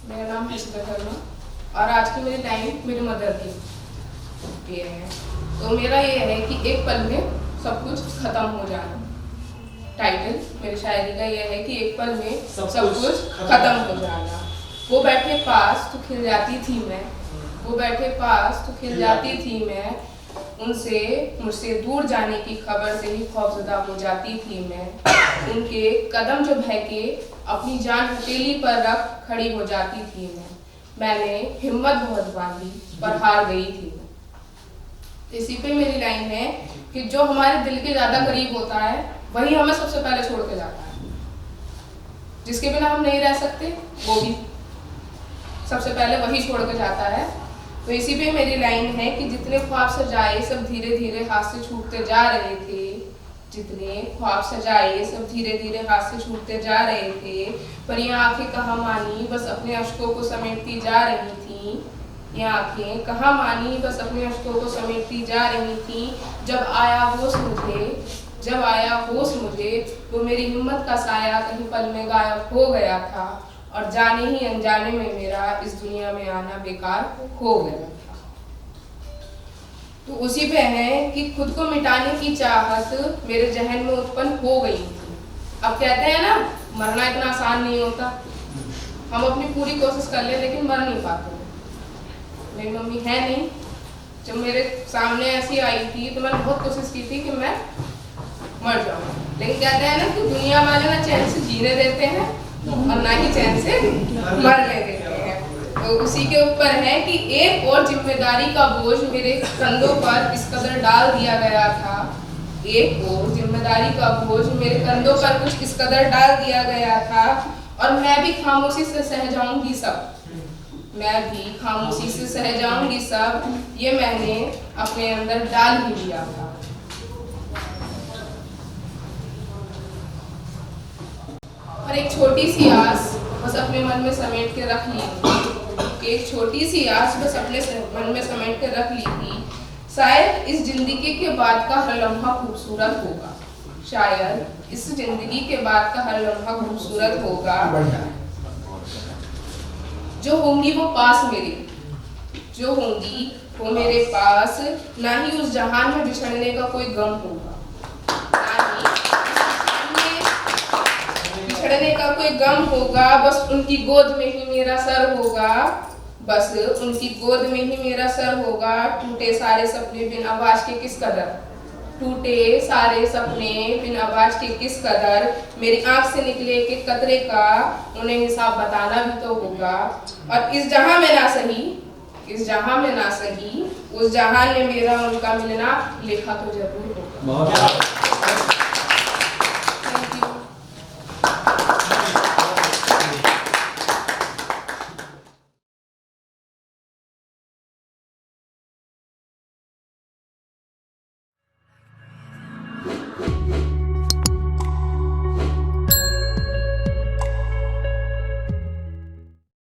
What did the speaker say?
मेरा नाम है सुधा शर्मा और आज की मेरी लाइन मेरी मदर की ये है। तो मेरा ये है कि एक पल में सब कुछ खत्म हो जाना। टाइटल मेरी शायरी का ये है कि एक पल में सब कुछ खत्म हो जाना। वो बैठे पास तो खिल जाती थी मैं, वो बैठे पास तो खिल जाती थी मैं, उनसे मुझसे दूर जाने की खबर से ही खौफजदा हो जाती थी मैं। उनके कदम जो बहके अपनी जान हथेली पर रख खड़ी हो जाती थी मैं। मैंने हिम्मत बहुत बांधी पर हार गई थी मैं। तो इसी पे मेरी लाइन है कि जो हमारे दिल के ज्यादा करीब होता है वही हमें सबसे पहले छोड़ के जाता है। जिसके बिना हम नहीं रह सकते वो भी सबसे पहले वही छोड़ के जाता है। तो इसी पे मेरी लाइन है कि जितने ख्वाब सजाए सब धीरे धीरे हाथ से छूटते जा रहे थे, जितने ख्वाब सजाए सब धीरे धीरे हाथ से छूटते जा रहे थे, पर ये आंखें कहाँ मानी बस अपने अश्कों को समेटती जा रही थी। ये आंखें कहाँ मानी बस अपने अश्कों को समेटती जा रही थी। जब आया होश मुझे वो मेरी हिम्मत का साया कहीं पल में गायब हो गया था और जाने ही अनजाने में मेरा इस दुनिया में आना बेकार हो गया था। तो उसी पे है कि खुद को मिटाने की चाहत मेरे जहन में उत्पन्न हो गई थी। अब कहते हैं ना मरना इतना आसान नहीं होता, हम अपनी पूरी कोशिश कर ले लेकिन मर नहीं पाते। मेरी मम्मी है नहीं, जब मेरे सामने ऐसी आई थी तो मैंने बहुत कोशिश की थी कि मैं मर जाऊं, लेकिन कहते हैं ना कि दुनिया वाले ना चैन से जीने देते हैं और ना ही चैन से मरने देते हैं। तो उसी के ऊपर है कि एक और जिम्मेदारी का बोझ मेरे कंधों पर इस कदर डाल दिया गया था, एक और जिम्मेदारी का बोझ मेरे कंधों पर कुछ इस कदर डाल दिया गया था और मैं भी खामोशी से सह जाऊंगी सब, मैं भी खामोशी से सह जाऊंगी सब, ये मैंने अपने अंदर डाल ही दिया था। और एक छोटी सी आस बस अपने मन में समेट के रख ली थी, एक छोटी सी आस बस अपने मन में समेट के रख ली थी। शायद इस जिंदगी के बाद का हर लम्हा खूबसूरत होगा, शायद इस जिंदगी के बाद का हर लम्हा खूबसूरत होगा। जो होंगी वो पास मेरे, जो होंगी वो मेरे पास, ना ही उस जहान में बिछड़ने का कोई गम होगा, बिछड़ने का कोई गम होगा। बस उनकी गोद में ही मेरा सर होगा, बस उनकी गोद में ही मेरा सर होगा। टूटे सारे सपने बिन आवाज के किस कदर, टूटे सारे सपने बिन आवाज के किस कदर, मेरी आंख से निकले एक कतरे का उन्हें हिसाब बताना भी तो होगा। और इस जहां में ना सही, इस जहां में ना सही, उस जहां में मेरा उनका मिलना लिखा तो जरूर होगा।